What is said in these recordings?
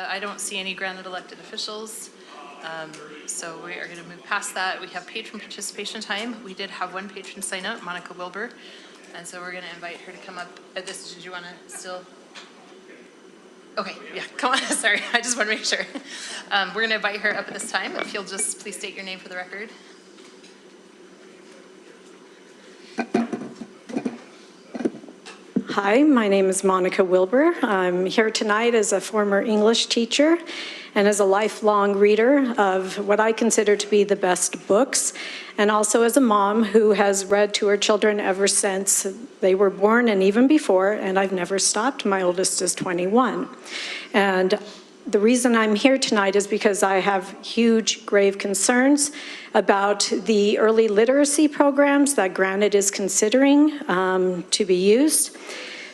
I don't see any Granite elected officials, so we are going to move past that. We have patron participation time. We did have one patron sign up, Monica Wilbur, and so we're going to invite her to come up at this. Did you want to still? Okay, yeah, come on. Sorry, I just want to make sure. We're going to invite her up at this time. If you'll just please state your name for the record. Hi, my name is Monica Wilbur. I'm here tonight as a former English teacher and as a lifelong reader of what I consider to be the best books, and also as a mom who has read to her children ever since they were born and even before, and I've never stopped. My oldest is 21. And the reason I'm here tonight is because I have huge, grave concerns about the early literacy programs that Granite is considering to be used.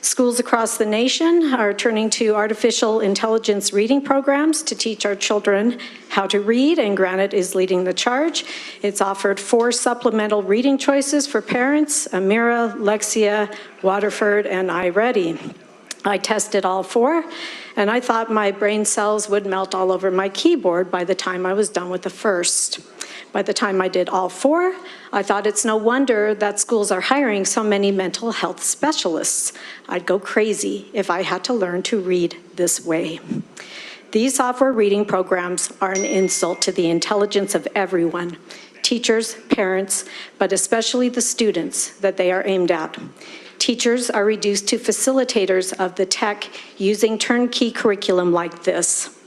Schools across the nation are turning to artificial intelligence reading programs to teach our children how to read, and Granite is leading the charge. It's offered 4 supplemental reading choices for parents: Amira, Lexia, Waterford, and iReady. I tested all 4, and I thought my brain cells would melt all over my keyboard by the time I was done with the first. By the time I did all 4, I thought it's no wonder that schools are hiring so many mental health specialists. I'd go crazy if I had to learn to read this way. These software reading programs are an insult to the intelligence of everyone, teachers, parents, but especially the students that they are aimed at. Teachers are reduced to facilitators of the tech using turnkey curriculum like this.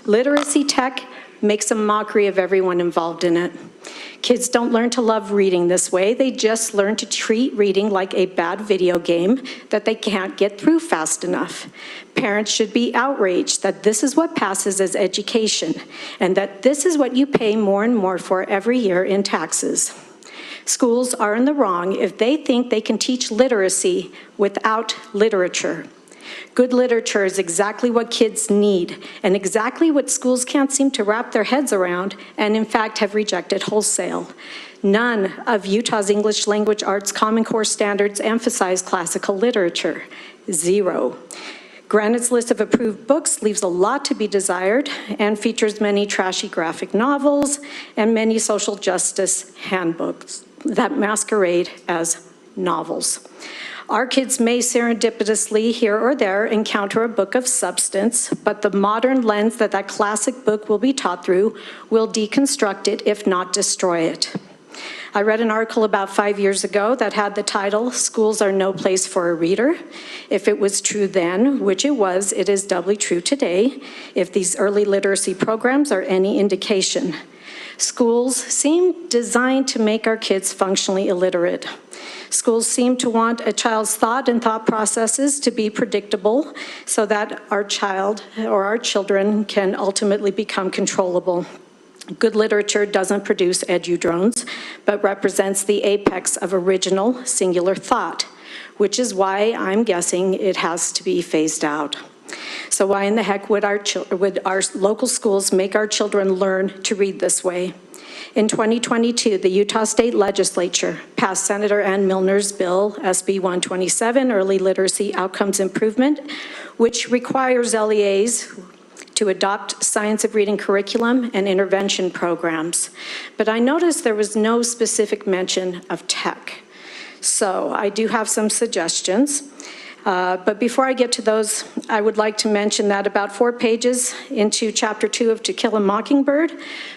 Literacy tech makes a mockery of everyone involved in it. Kids don't learn to love reading this way. They just learn to treat reading like a bad video game that they can't get through fast enough. Parents should be outraged that this is what passes as education and that this is what you pay more and more for every year in taxes. Schools are in the wrong if they think they can teach literacy without literature. Good literature is exactly what kids need and exactly what schools can't seem to wrap their heads around and in fact have rejected wholesale. None of Utah's English language arts Common Core standards emphasize classical literature. 0. Granite's list of approved books leaves a lot to be desired and features many trashy graphic novels and many social justice handbooks that masquerade as novels. Our kids may serendipitously here or there encounter a book of substance, but the modern lens that classic book will be taught through will deconstruct it, if not destroy it. I read an article about 5 years ago that had the title, "Schools Are No Place for a Reader." If it was true then, which it was, it is doubly true today, if these early literacy programs are any indication. Schools seem designed to make our kids functionally illiterate. Schools seem to want a child's thought and thought processes to be predictable so that our child or our children can ultimately become controllable. Good literature doesn't produce edudrones, but represents the apex of original, singular thought, which is why I'm guessing it has to be phased out. So why in the heck would our local schools make our children learn to read this way? In 2022, the Utah State Legislature passed Senator Ann Milner's bill, SB 127, Early Literacy Outcomes Improvement, which requires LEAs to adopt science of reading curriculum and intervention programs. But I noticed there was no specific mention of tech. So I do have some suggestions. But before I get to those, I would like to mention that about 4 pages into Chapter 2 of To Kill a Mockingbird,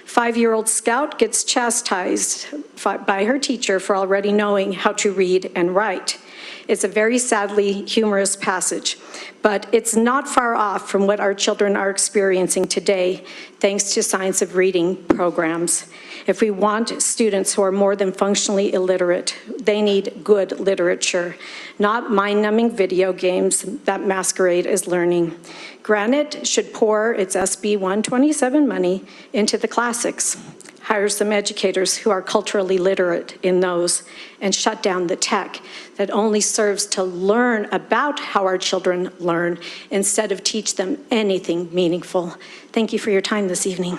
5-year-old Scout gets chastised by her teacher for already knowing how to read and write. It's a very sadly humorous passage, but it's not far off from what our children are experiencing today, thanks to science of reading programs. If we want students who are more than functionally illiterate, they need good literature, not mind-numbing video games that masquerade as learning. Granite should pour its SB 127 money into the classics, hire some educators who are culturally literate in those, and shut down the tech that only serves to learn about how our children learn instead of teach them anything meaningful. Thank you for your time this evening.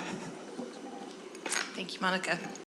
Thank you, Monica.